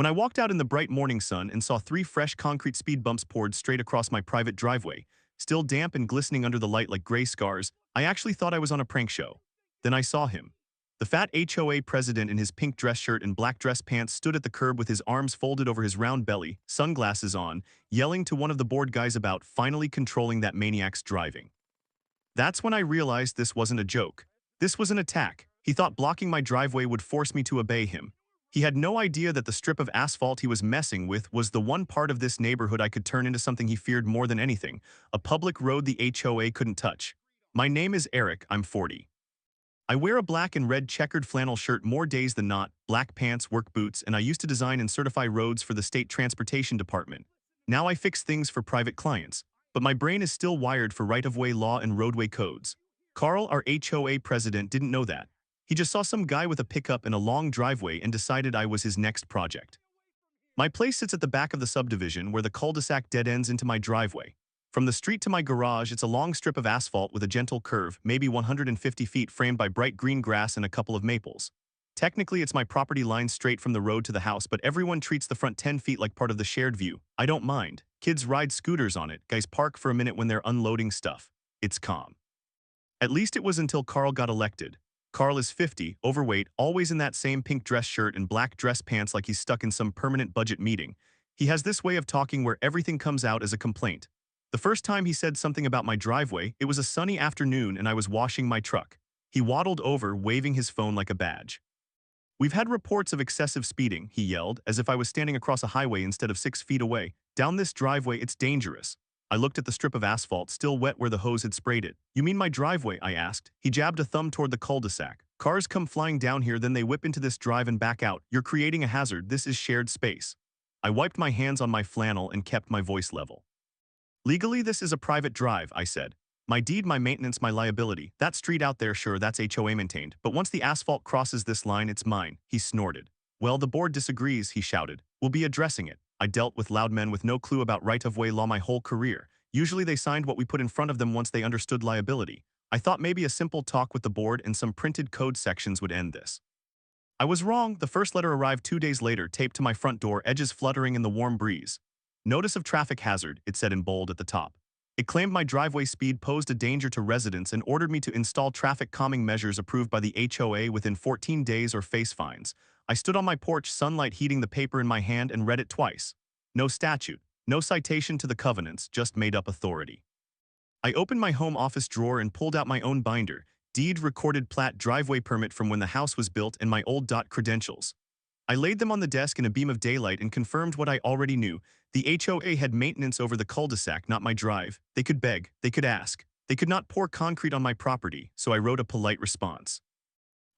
When I walked out in the bright morning sun and saw three fresh concrete speed bumps poured straight across my private driveway, still damp and glistening under the light like gray scars, I actually thought I was on a prank show. Then I saw him. The fat HOA president in his pink dress shirt and black dress pants stood at the curb with his arms folded over his round belly, sunglasses on, yelling to one of the board guys about finally controlling that maniac's driving. That's when I realized this wasn't a joke. This was an attack. He thought blocking my driveway would force me to obey him. He had no idea that the strip of asphalt he was messing with was the one part of this neighborhood I could turn into something he feared more than anything, a public road the HOA couldn't touch. My name is Eric, I'm 40. I wear a black and red checkered flannel shirt more days than not, black pants, work boots, and I used to design and certify roads for the state transportation department. Now I fix things for private clients, but my brain is still wired for right-of-way law and roadway codes. Carl, our HOA president, didn't know that. He just saw some guy with a pickup and a long driveway and decided I was his next project. My place sits at the back of the subdivision where the cul-de-sac dead ends into my driveway. From the street to my garage, it's a long strip of asphalt with a gentle curve, maybe 150 feet, framed by bright green grass and a couple of maples. Technically, it's my property line straight from the road to the house, but everyone treats the front 10 feet like part of the shared view. I don't mind. Kids ride scooters on it, guys park for a minute when they're unloading stuff. It's calm. At least it was until Carl got elected. Carl is 50, overweight, always in that same pink dress shirt and black dress pants like he's stuck in some permanent budget meeting. He has this way of talking where everything comes out as a complaint. The first time he said something about my driveway, it was a sunny afternoon and I was washing my truck. He waddled over, waving his phone like a badge. "We've had reports of excessive speeding," he yelled, as if I was standing across a highway instead of 6 feet away. "Down this driveway, it's dangerous." I looked at the strip of asphalt, still wet where the hose had sprayed it. "You mean my driveway?" I asked. He jabbed a thumb toward the cul-de-sac. "Cars come flying down here, then they whip into this drive and back out. You're creating a hazard. This is shared space." I wiped my hands on my flannel and kept my voice level. "Legally, this is a private drive," I said. "My deed, my maintenance, my liability. That street out there, sure, that's HOA maintained. But once the asphalt crosses this line, it's mine." He snorted. "Well, the board disagrees," he shouted. "We'll be addressing it." I dealt with loud men with no clue about right-of-way law my whole career. Usually they signed what we put in front of them once they understood liability. I thought maybe a simple talk with the board and some printed code sections would end this. I was wrong. The first letter arrived 2 days later, taped to my front door, edges fluttering in the warm breeze. "Notice of traffic hazard," it said in bold at the top. It claimed my driveway speed posed a danger to residents and ordered me to install traffic calming measures approved by the HOA within 14 days or face fines. I stood on my porch, sunlight heating the paper in my hand, and read it twice. No statute, no citation to the covenants, just made-up authority. I opened my home office drawer and pulled out my own binder, deed, recorded plat, driveway permit from when the house was built, and my old credentials. I laid them on the desk in a beam of daylight and confirmed what I already knew. The HOA had maintenance over the cul-de-sac, not my drive. They could beg, they could ask. They could not pour concrete on my property, so I wrote a polite response.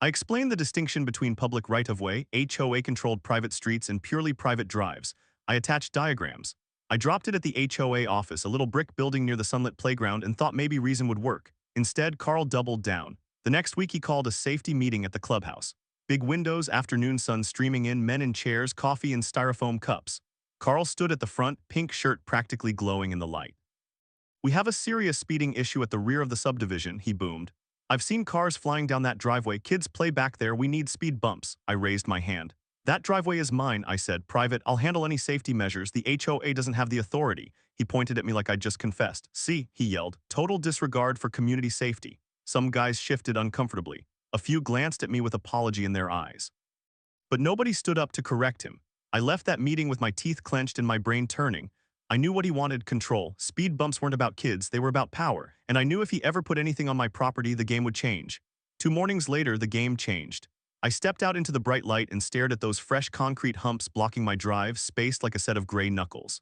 I explained the distinction between public right-of-way, HOA-controlled private streets, and purely private drives. I attached diagrams. I dropped it at the HOA office, a little brick building near the sunlit playground, and thought maybe reason would work. Instead, Carl doubled down. The next week he called a safety meeting at the clubhouse. Big windows, afternoon sun streaming in, men in chairs, coffee in styrofoam cups. Carl stood at the front, pink shirt practically glowing in the light. "We have a serious speeding issue at the rear of the subdivision," he boomed. "I've seen cars flying down that driveway. Kids play back there. We need speed bumps." I raised my hand. "That driveway is mine," I said. "Private. I'll handle any safety measures. The HOA doesn't have the authority." He pointed at me like I'd just confessed. "See," he yelled. "Total disregard for community safety." Some guys shifted uncomfortably. A few glanced at me with apology in their eyes. But nobody stood up to correct him. I left that meeting with my teeth clenched and my brain turning. I knew what he wanted: control. Speed bumps weren't about kids, they were about power. And I knew if he ever put anything on my property, the game would change. 2 mornings later, the game changed. I stepped out into the bright light and stared at those fresh concrete humps blocking my drive, spaced like a set of gray knuckles.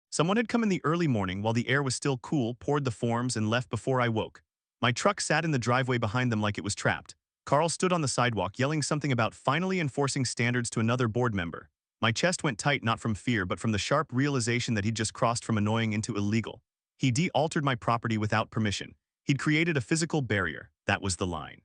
Someone had come in the early morning while the air was still cool, poured the forms, and left before I woke. My truck sat in the driveway behind them like it was trapped. Carl stood on the sidewalk yelling something about finally enforcing standards to another board member. My chest went tight, not from fear but from the sharp realization that he'd just crossed from annoying into illegal. He altered my property without permission. He'd created a physical barrier. That was the line.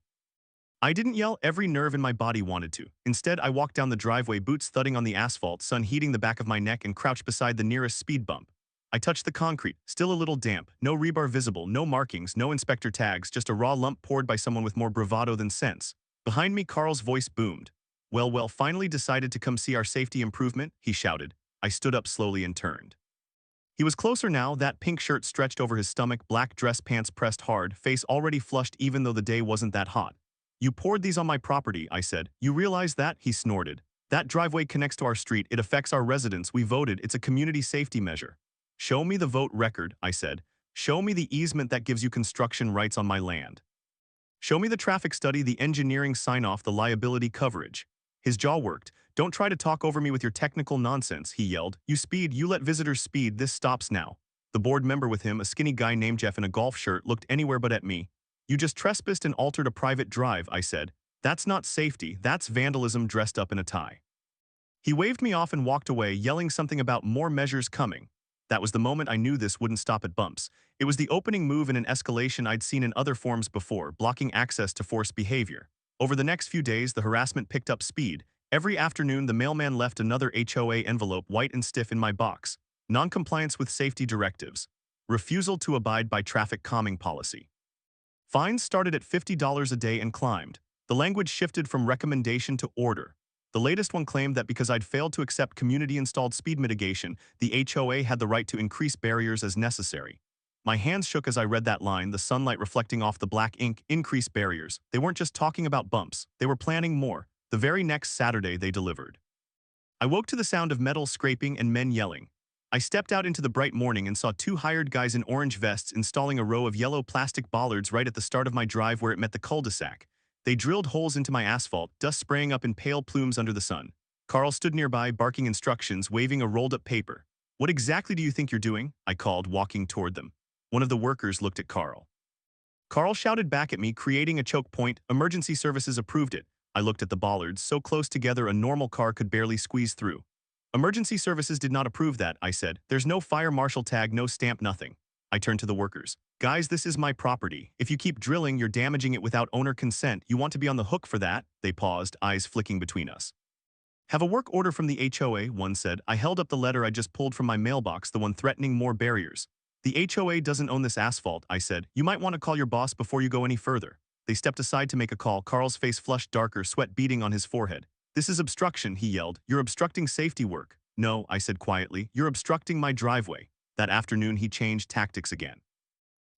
I didn't yell. Every nerve in my body wanted to. Instead, I walked down the driveway, boots thudding on the asphalt, sun heating the back of my neck, and crouched beside the nearest speed bump. I touched the concrete, still a little damp, no rebar visible, no markings, no inspector tags, just a raw lump poured by someone with more bravado than sense. Behind me, Carl's voice boomed. Well, finally decided to come see our safety improvement, he shouted. I stood up slowly and turned. He was closer now, that pink shirt stretched over his stomach, black dress pants pressed hard, face already flushed even though the day wasn't that hot. You poured these on my property, I said. You realize that? He snorted. That driveway connects to our street. It affects our residents. We voted. It's a community safety measure. Show me the vote record, I said. Show me the easement that gives you construction rights on my land. Show me the traffic study, the engineering sign-off, the liability coverage. His jaw worked. Don't try to talk over me with your technical nonsense, he yelled. You speed, you let visitors speed, this stops now. The board member with him, a skinny guy named Jeff in a golf shirt, looked anywhere but at me. You just trespassed and altered a private drive, I said. That's not safety, that's vandalism dressed up in a tie. He waved me off and walked away, yelling something about more measures coming. That was the moment I knew this wouldn't stop at bumps. It was the opening move in an escalation I'd seen in other forms before, blocking access to forced behavior. Over the next few days, the harassment picked up speed. Every afternoon, the mailman left another HOA envelope white and stiff in my box. Non-compliance with safety directives. Refusal to abide by traffic calming policy. Fines started at $50 a day and climbed. The language shifted from recommendation to order. The latest one claimed that because I'd failed to accept community-installed speed mitigation, the HOA had the right to increase barriers as necessary. My hands shook as I read that line, the sunlight reflecting off the black ink. Increase barriers. They weren't just talking about bumps. They were planning more. The very next Saturday, they delivered. I woke to the sound of metal scraping and men yelling. I stepped out into the bright morning and saw two hired guys in orange vests installing a row of yellow plastic bollards right at the start of my drive where it met the cul-de-sac. They drilled holes into my asphalt, dust spraying up in pale plumes under the sun. Carl stood nearby, barking instructions, waving a rolled-up paper. What exactly do you think you're doing? I called, walking toward them. One of the workers looked at Carl. Carl shouted back at me, creating a choke point. Emergency services approved it. I looked at the bollards, so close together a normal car could barely squeeze through. Emergency services did not approve that, I said. There's no fire marshal tag, no stamp, nothing. I turned to the workers. Guys, this is my property. If you keep drilling, you're damaging it without owner consent. You want to be on the hook for that? They paused, eyes flicking between us. Have a work order from the HOA, one said. I held up the letter I just pulled from my mailbox, the one threatening more barriers. The HOA doesn't own this asphalt, I said. You might want to call your boss before you go any further. They stepped aside to make a call. Carl's face flushed darker, sweat beading on his forehead. This is obstruction, he yelled. You're obstructing safety work. No, I said quietly. You're obstructing my driveway. That afternoon, he changed tactics again.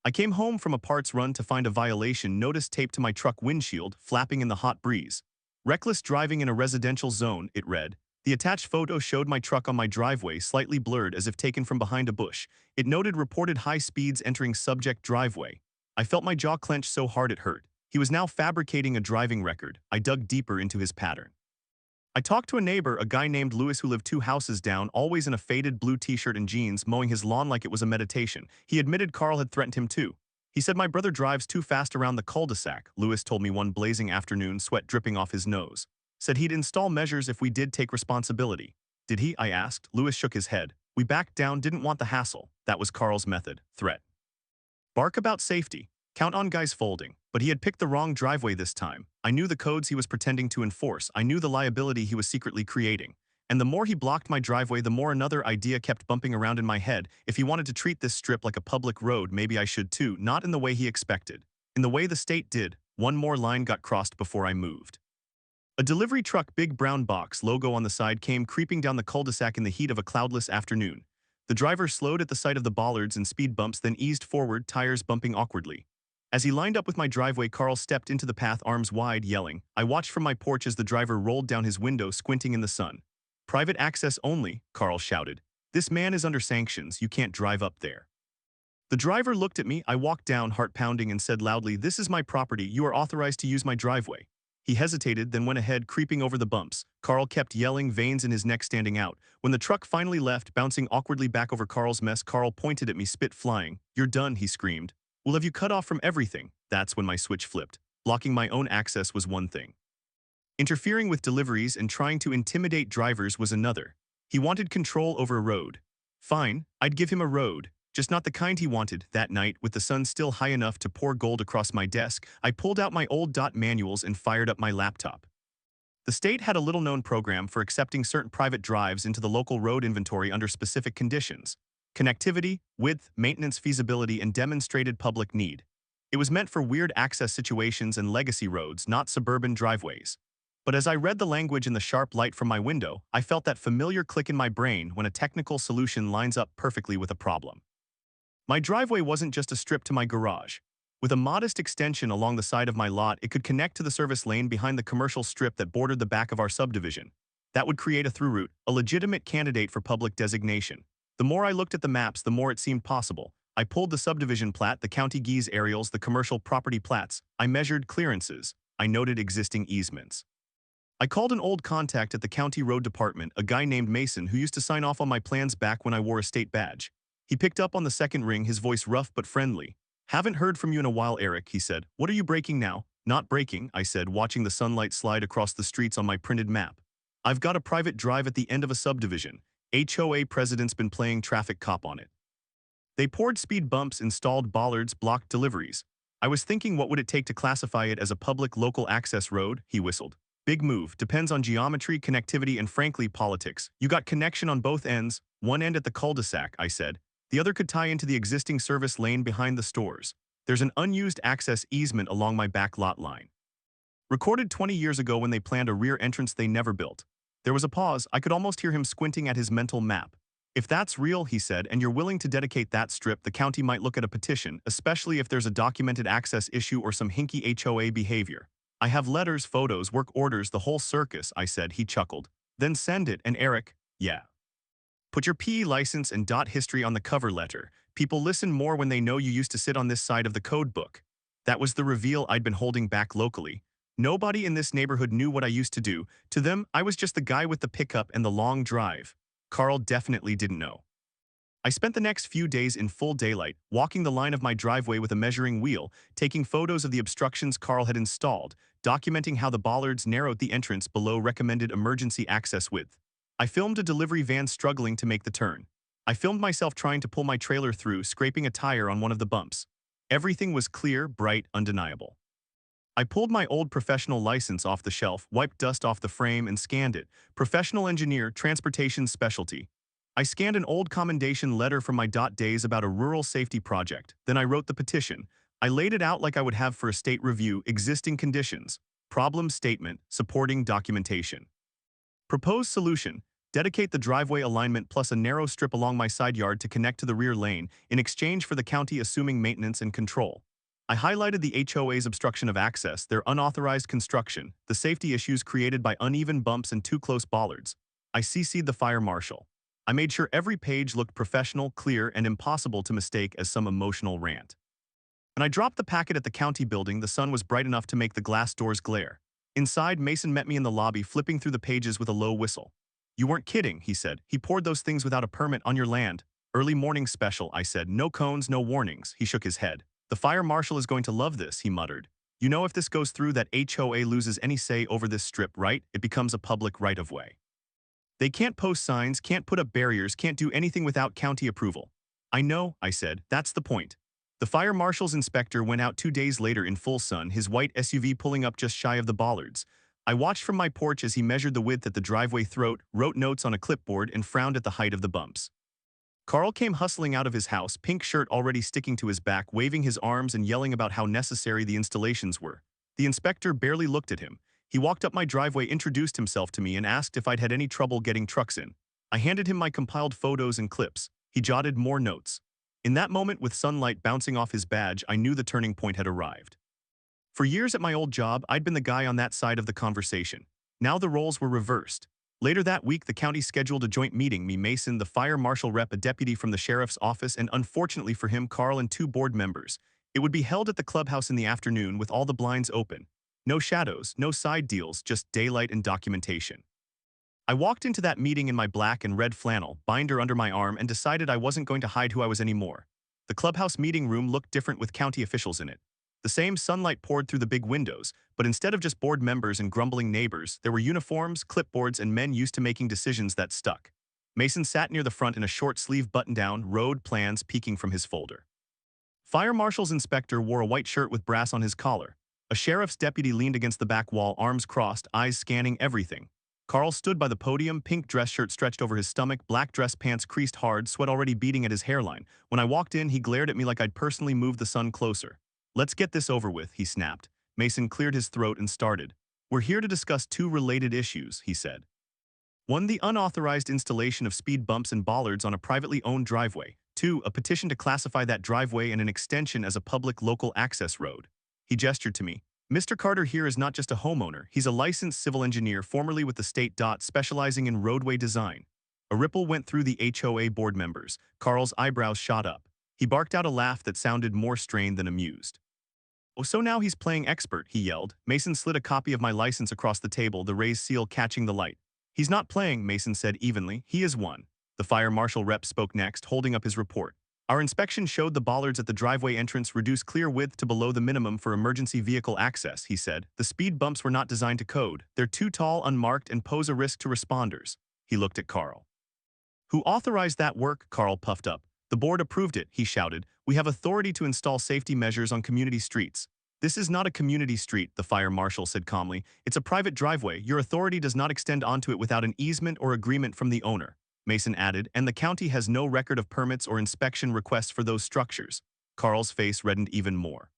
I came home from a parts run to find a violation notice taped to my truck windshield, flapping in the hot breeze. Reckless driving in a residential zone, it read. The attached photo showed my truck on my driveway, slightly blurred as if taken from behind a bush. It noted reported high speeds entering subject driveway. I felt my jaw clench so hard it hurt. He was now fabricating a driving record. I dug deeper into his pattern. I talked to a neighbor, a guy named Louis who lived 2 houses down, always in a faded blue t-shirt and jeans, mowing his lawn like it was a meditation. He admitted Carl had threatened him too. He said my brother drives too fast around the cul-de-sac, Louis told me one blazing afternoon, sweat dripping off his nose. Said he'd install measures if we did take responsibility. Did he? I asked. Louis shook his head. We backed down, didn't want the hassle. That was Carl's method. Threat. Bark about safety. Count on guys folding. But he had picked the wrong driveway this time. I knew the codes he was pretending to enforce. I knew the liability he was secretly creating. And the more he blocked my driveway, the more another idea kept bumping around in my head. If he wanted to treat this strip like a public road, maybe I should too, not in the way he expected. In the way the state did. One more line got crossed before I moved. A delivery truck, big brown box, logo on the side, came creeping down the cul-de-sac in the heat of a cloudless afternoon. The driver slowed at the sight of the bollards and speed bumps, then eased forward, tires bumping awkwardly. As he lined up with my driveway, Carl stepped into the path, arms wide, yelling. I watched from my porch as the driver rolled down his window, squinting in the sun. Private access only, Carl shouted. This man is under sanctions, you can't drive up there. The driver looked at me, I walked down, heart pounding, and said loudly, this is my property, you are authorized to use my driveway. He hesitated, then went ahead, creeping over the bumps. Carl kept yelling, veins in his neck standing out. When the truck finally left, bouncing awkwardly back over Carl's mess, Carl pointed at me, spit flying. You're done, he screamed. Well, have you cut off from everything? That's when my switch flipped. Blocking my own access was one thing. Interfering with deliveries and trying to intimidate drivers was another. He wanted control over a road. Fine, I'd give him a road. Just not the kind he wanted. That night, with the sun still high enough to pour gold across my desk, I pulled out my old dot manuals and fired up my laptop. The state had a little-known program for accepting certain private drives into the local road inventory under specific conditions. Connectivity, width, maintenance feasibility, and demonstrated public need. It was meant for weird access situations and legacy roads, not suburban driveways. But as I read the language in the sharp light from my window, I felt that familiar click in my brain when a technical solution lines up perfectly with a problem. My driveway wasn't just a strip to my garage. With a modest extension along the side of my lot, it could connect to the service lane behind the commercial strip that bordered the back of our subdivision. That would create a through route, a legitimate candidate for public designation. The more I looked at the maps, the more it seemed possible. I pulled the subdivision plat, the county geese aerials, the commercial property plats. I measured clearances. I noted existing easements. I called an old contact at the county road department, a guy named Mason who used to sign off on my plans back when I wore a state badge. He picked up on the second ring, his voice rough but friendly. "Haven't heard from you in a while, Eric," he said. "What are you breaking now?" "Not breaking," I said, watching the sunlight slide across the streets on my printed map. "I've got a private drive at the end of a subdivision. HOA president's been playing traffic cop on it. They poured speed bumps, installed bollards, blocked deliveries. I was thinking, what would it take to classify it as a public local access road?" He whistled. "Big move. Depends on geometry, connectivity, and frankly, politics. You got connection on both ends. One end at the cul-de-sac," I said. "The other could tie into the existing service lane behind the stores. There's an unused access easement along my back lot line. Recorded 20 years ago when they planned a rear entrance they never built." There was a pause. I could almost hear him squinting at his mental map. "If that's real," he said, "and you're willing to dedicate that strip, the county might look at a petition, especially if there's a documented access issue or some hinky HOA behavior." "I have letters, photos, work orders, the whole circus," I said. He chuckled. "Then send it." And Eric, yeah. Put your PE license and dot history on the cover letter. People listen more when they know you used to sit on this side of the code book. That was the reveal I'd been holding back locally. Nobody in this neighborhood knew what I used to do. To them, I was just the guy with the pickup and the long drive. Carl definitely didn't know. I spent the next few days in full daylight, walking the line of my driveway with a measuring wheel, taking photos of the obstructions Carl had installed, documenting how the bollards narrowed the entrance below recommended emergency access width. I filmed a delivery van struggling to make the turn. I filmed myself trying to pull my trailer through, scraping a tire on one of the bumps. Everything was clear, bright, undeniable. I pulled my old professional license off the shelf, wiped dust off the frame, and scanned it. Professional engineer, transportation specialty. I scanned an old commendation letter from my days about a rural safety project. Then I wrote the petition. I laid it out like I would have for a state review: existing conditions, problem statement, supporting documentation. Proposed solution: dedicate the driveway alignment plus a narrow strip along my side yard to connect to the rear lane in exchange for the county assuming maintenance and control. I highlighted the HOA's obstruction of access, their unauthorized construction, the safety issues created by uneven bumps and too close bollards. I CC'd the fire marshal. I made sure every page looked professional, clear, and impossible to mistake as some emotional rant. When I dropped the packet at the county building, the sun was bright enough to make the glass doors glare. Inside, Mason met me in the lobby, flipping through the pages with a low whistle. "You weren't kidding," he said. "He poured those things without a permit on your land." "Early morning special," I said. "No cones, no warnings." He shook his head. "The fire marshal is going to love this," he muttered. "You know, if this goes through, that HOA loses any say over this strip, right? It becomes a public right-of-way. They can't post signs, can't put up barriers, can't do anything without county approval." "I know," I said. "That's the point." The fire marshal's inspector went out 2 days later in full sun, his white SUV pulling up just shy of the bollards. I watched from my porch as he measured the width at the driveway throat, wrote notes on a clipboard, and frowned at the height of the bumps. Carl came hustling out of his house, pink shirt already sticking to his back, waving his arms and yelling about how necessary the installations were. The inspector barely looked at him. He walked up my driveway, introduced himself to me, and asked if I'd had any trouble getting trucks in. I handed him my compiled photos and clips. He jotted more notes. In that moment, with sunlight bouncing off his badge, I knew the turning point had arrived. For years at my old job, I'd been the guy on that side of the conversation. Now the roles were reversed. Later that week, the county scheduled a joint meeting: me, Mason, the fire marshal rep, a deputy from the sheriff's office, and unfortunately for him, Carl and 2 board members. It would be held at the clubhouse in the afternoon with all the blinds open. No shadows, no side deals, just daylight and documentation. I walked into that meeting in my black and red flannel, binder under my arm, and decided I wasn't going to hide who I was anymore. The clubhouse meeting room looked different with county officials in it. The same sunlight poured through the big windows, but instead of just board members and grumbling neighbors, there were uniforms, clipboards, and men used to making decisions that stuck. Mason sat near the front in a short-sleeve button-down, road plans peeking from his folder. Fire marshal's inspector wore a white shirt with brass on his collar. A sheriff's deputy leaned against the back wall, arms crossed, eyes scanning everything. Carl stood by the podium, pink dress shirt stretched over his stomach, black dress pants creased hard, sweat already beading at his hairline. When I walked in, he glared at me like I'd personally moved the sun closer. "Let's get this over with," he snapped. Mason cleared his throat and started. We're here to discuss two related issues, he said. One, the unauthorized installation of speed bumps and bollards on a privately owned driveway. Two, a petition to classify that driveway and an extension as a public local access road. He gestured to me. Mr. Carter here is not just a homeowner, he's a licensed civil engineer formerly with the state. Specializing in roadway design. A ripple went through the HOA board members. Carl's eyebrows shot up. He barked out a laugh that sounded more strained than amused. Oh, so now he's playing expert, he yelled. Mason slid a copy of my license across the table, the raised seal catching the light. He's not playing, Mason said evenly. He is one. The fire marshal rep spoke next, holding up his report. Our inspection showed the bollards at the driveway entrance reduce clear width to below the minimum for emergency vehicle access, he said. The speed bumps were not designed to code. They're too tall, unmarked, and pose a risk to responders. He looked at Carl. Who authorized that work? Carl puffed up. The board approved it, he shouted. We have authority to install safety measures on community streets. This is not a community street, the fire marshal said calmly. It's a private driveway. Your authority does not extend onto it without an easement or agreement from the owner. Mason added, and the county has no record of permits or inspection requests for those structures. Carl's face reddened even more.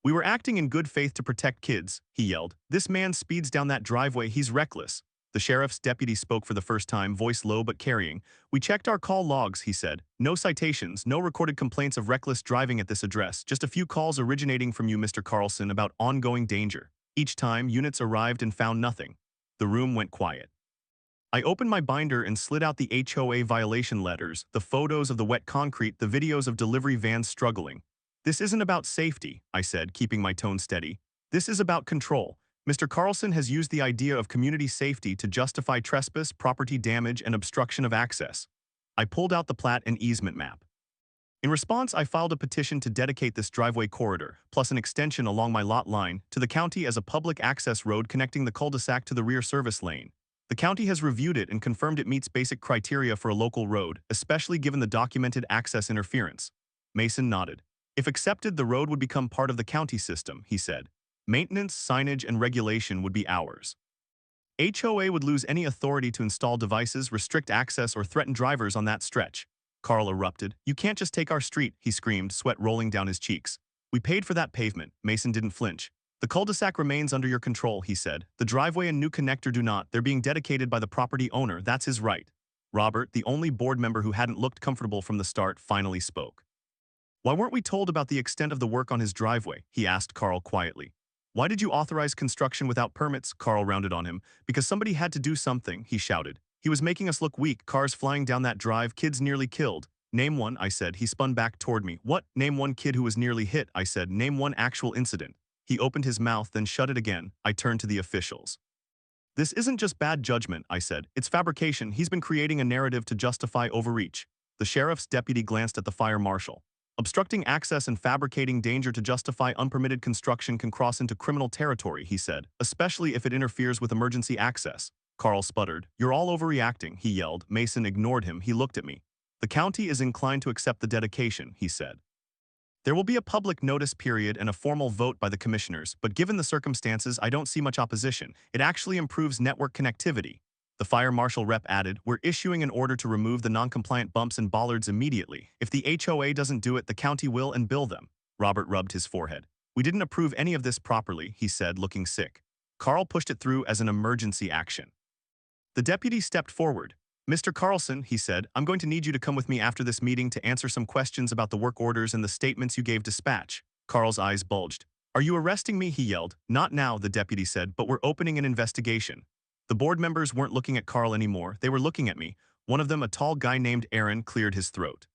We were acting in good faith to protect kids, he yelled. This man speeds down that driveway. He's reckless. The sheriff's deputy spoke for the first time, voice low but carrying. We checked our call logs, he said. No citations, no recorded complaints of reckless driving at this address, just a few calls originating from you, Mr. Carlson, about ongoing danger. Each time, units arrived and found nothing. The room went quiet. I opened my binder and slid out the HOA violation letters, the photos of the wet concrete, the videos of delivery vans struggling. This isn't about safety, I said, keeping my tone steady. This is about control. Mr. Carlson has used the idea of community safety to justify trespass, property damage, and obstruction of access. I pulled out the plat and easement map. In response, I filed a petition to dedicate this driveway corridor, plus an extension along my lot line, to the county as a public access road connecting the cul-de-sac to the rear service lane. The county has reviewed it and confirmed it meets basic criteria for a local road, especially given the documented access interference. Mason nodded. If accepted, the road would become part of the county system, he said. Maintenance, signage, and regulation would be ours. HOA would lose any authority to install devices, restrict access, or threaten drivers on that stretch. Carl erupted. You can't just take our street, he screamed, sweat rolling down his cheeks. We paid for that pavement. Mason didn't flinch. The cul-de-sac remains under your control, he said. The driveway and new connector do not. They're being dedicated by the property owner. That's his right. Robert, the only board member who hadn't looked comfortable from the start, finally spoke. Why weren't we told about the extent of the work on his driveway? He asked Carl quietly. Why did you authorize construction without permits? Carl rounded on him. Because somebody had to do something, he shouted. He was making us look weak, cars flying down that drive, kids nearly killed. Name one, I said. He spun back toward me. What? Name one kid who was nearly hit, I said. Name one actual incident. He opened his mouth, then shut it again. I turned to the officials. This isn't just bad judgment, I said. It's fabrication. He's been creating a narrative to justify overreach. The sheriff's deputy glanced at the fire marshal. Obstructing access and fabricating danger to justify unpermitted construction can cross into criminal territory, he said, especially if it interferes with emergency access. Carl sputtered. You're all overreacting, he yelled. Mason ignored him. He looked at me. The county is inclined to accept the dedication, he said. There will be a public notice period and a formal vote by the commissioners, but given the circumstances, I don't see much opposition. It actually improves network connectivity. The fire marshal rep added, we're issuing an order to remove the non-compliant bumps and bollards immediately. If the HOA doesn't do it, the county will and bill them. Robert rubbed his forehead. We didn't approve any of this properly, he said, looking sick. Carl pushed it through as an emergency action. The deputy stepped forward. Mr. Carlson, he said, I'm going to need you to come with me after this meeting to answer some questions about the work orders and the statements you gave dispatch. Carl's eyes bulged. Are you arresting me? He yelled. Not now, the deputy said, but we're opening an investigation. The board members weren't looking at Carl anymore. They were looking at me. One of them, a tall guy named Aaron, cleared his throat.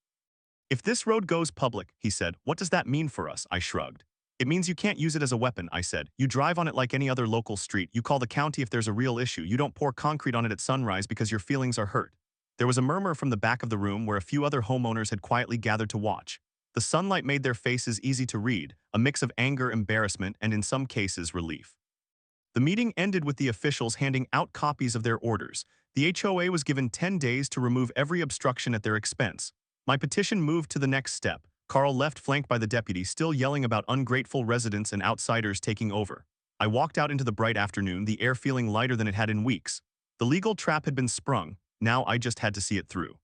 If this road goes public, he said, what does that mean for us? I shrugged. It means you can't use it as a weapon, I said. You drive on it like any other local street. You call the county if there's a real issue. You don't pour concrete on it at sunrise because your feelings are hurt. There was a murmur from the back of the room where a few other homeowners had quietly gathered to watch. The sunlight made their faces easy to read, a mix of anger, embarrassment, and in some cases, relief. The meeting ended with the officials handing out copies of their orders. The HOA was given 10 days to remove every obstruction at their expense. My petition moved to the next step. Carl left flanked by the deputy, still yelling about ungrateful residents and outsiders taking over. I walked out into the bright afternoon, the air feeling lighter than it had in weeks. The legal trap had been sprung. Now I just had to see it through.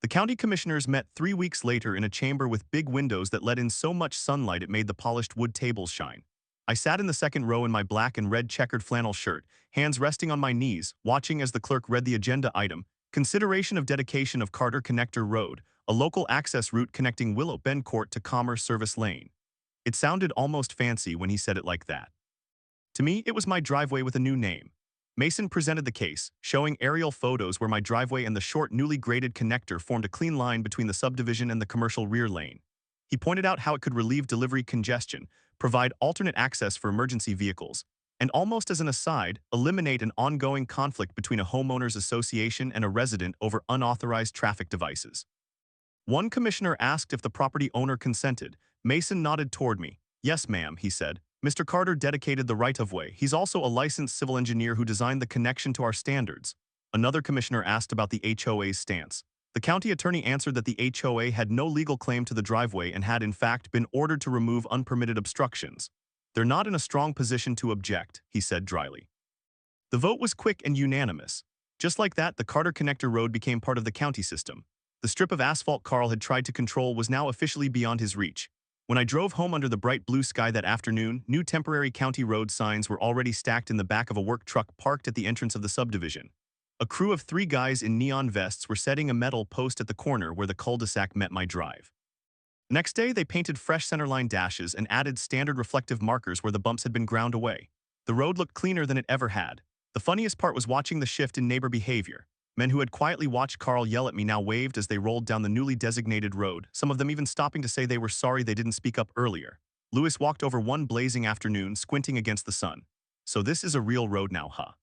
The county commissioners met 3 weeks later in a chamber with big windows that let in so much sunlight it made the polished wood tables shine. I sat in the second row in my black and red checkered flannel shirt, hands resting on my knees, watching as the clerk read the agenda item, consideration of dedication of Carter Connector Road, a local access route connecting Willow Bend Court to Commerce Service Lane. It sounded almost fancy when he said it like that. To me, it was my driveway with a new name. Mason presented the case, showing aerial photos where my driveway and the short, newly graded connector formed a clean line between the subdivision and the commercial rear lane. He pointed out how it could relieve delivery congestion, provide alternate access for emergency vehicles, and almost as an aside, eliminate an ongoing conflict between a homeowners association and a resident over unauthorized traffic devices. One commissioner asked if the property owner consented. Mason nodded toward me. "Yes, ma'am," he said. "Mr. Carter dedicated the right-of-way. He's also a licensed civil engineer who designed the connection to our standards." Another commissioner asked about the HOA's stance. The county attorney answered that the HOA had no legal claim to the driveway and had in fact been ordered to remove unpermitted obstructions. "They're not in a strong position to object," he said dryly. The vote was quick and unanimous. Just like that, the Carter Connector Road became part of the county system. The strip of asphalt Carl had tried to control was now officially beyond his reach. When I drove home under the bright blue sky that afternoon, new temporary county road signs were already stacked in the back of a work truck parked at the entrance of the subdivision. A crew of 3 guys in neon vests were setting a metal post at the corner where the cul-de-sac met my drive. Next day, they painted fresh centerline dashes and added standard reflective markers where the bumps had been ground away. The road looked cleaner than it ever had. The funniest part was watching the shift in neighbor behavior. Men who had quietly watched Carl yell at me now waved as they rolled down the newly designated road, some of them even stopping to say they were sorry they didn't speak up earlier. Lewis walked over one blazing afternoon, squinting against the sun. "So this is a real road now, huh?"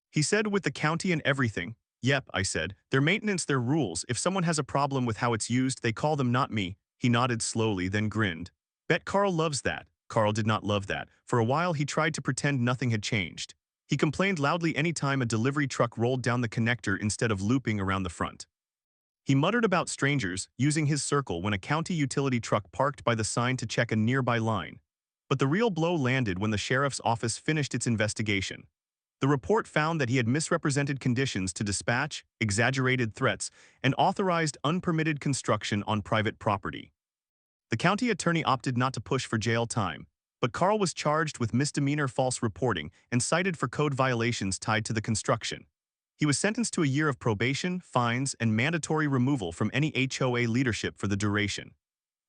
he said, "with the county and everything." "Yep," I said. "Their maintenance, their rules. If someone has a problem with how it's used, they call them, not me." He nodded slowly, then grinned. "Bet Carl loves that." Carl did not love that. For a while, he tried to pretend nothing had changed. He complained loudly any time a delivery truck rolled down the connector instead of looping around the front. He muttered about strangers using his circle when a county utility truck parked by the sign to check a nearby line. But the real blow landed when the sheriff's office finished its investigation. The report found that he had misrepresented conditions to dispatch, exaggerated threats, and authorized unpermitted construction on private property. The county attorney opted not to push for jail time, but Carl was charged with misdemeanor false reporting and cited for code violations tied to the construction. He was sentenced to a year of probation, fines, and mandatory removal from any HOA leadership for the duration.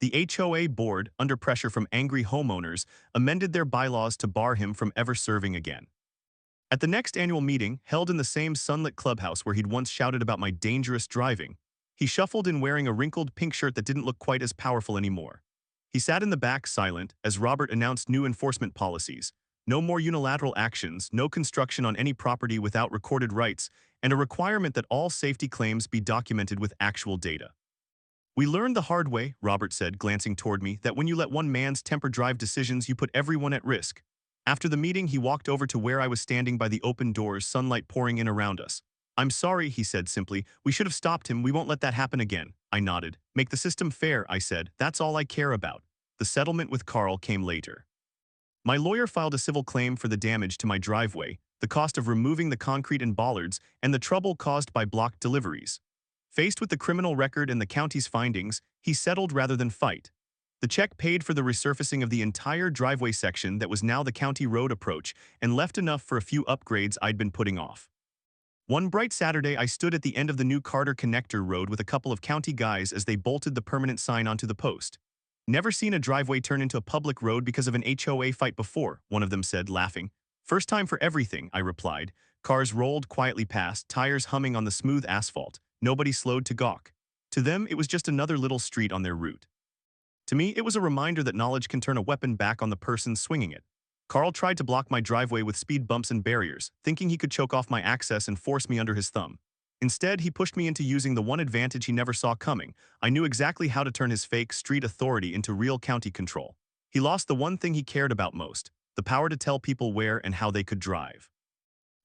The HOA board, under pressure from angry homeowners, amended their bylaws to bar him from ever serving again. At the next annual meeting, held in the same sunlit clubhouse where he'd once shouted about my dangerous driving, he shuffled in wearing a wrinkled pink shirt that didn't look quite as powerful anymore. He sat in the back silent as Robert announced new enforcement policies. No more unilateral actions, no construction on any property without recorded rights, and a requirement that all safety claims be documented with actual data. "We learned the hard way," Robert said, glancing toward me, "that when you let one man's temper drive decisions, you put everyone at risk." After the meeting, he walked over to where I was standing by the open doors, sunlight pouring in around us. "I'm sorry," he said simply. "We should have stopped him. We won't let that happen again." I nodded. "Make the system fair," I said. "That's all I care about." The settlement with Carl came later. My lawyer filed a civil claim for the damage to my driveway, the cost of removing the concrete and bollards, and the trouble caused by blocked deliveries. Faced with the criminal record and the county's findings, he settled rather than fight. The check paid for the resurfacing of the entire driveway section that was now the county road approach and left enough for a few upgrades I'd been putting off. One bright Saturday, I stood at the end of the new Carter Connector Road with a couple of county guys as they bolted the permanent sign onto the post. "Never seen a driveway turn into a public road because of an HOA fight before," one of them said, laughing. "First time for everything," I replied. Cars rolled quietly past, tires humming on the smooth asphalt. Nobody slowed to gawk. To them, it was just another little street on their route. To me, it was a reminder that knowledge can turn a weapon back on the person swinging it. Carl tried to block my driveway with speed bumps and barriers, thinking he could choke off my access and force me under his thumb. Instead, he pushed me into using the one advantage he never saw coming. I knew exactly how to turn his fake street authority into real county control. He lost the one thing he cared about most, the power to tell people where and how they could drive.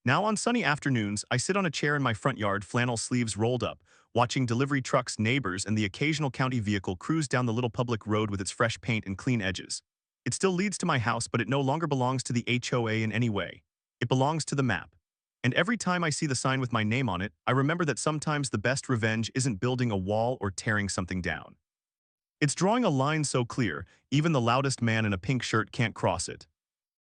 Now on sunny afternoons, I sit on a chair in my front yard, flannel sleeves rolled up, watching delivery trucks, neighbors, and the occasional county vehicle cruise down the little public road with its fresh paint and clean edges. It still leads to my house, but it no longer belongs to the HOA in any way. It belongs to the map. And every time I see the sign with my name on it, I remember that sometimes the best revenge isn't building a wall or tearing something down. It's drawing a line so clear, even the loudest man in a pink shirt can't cross it.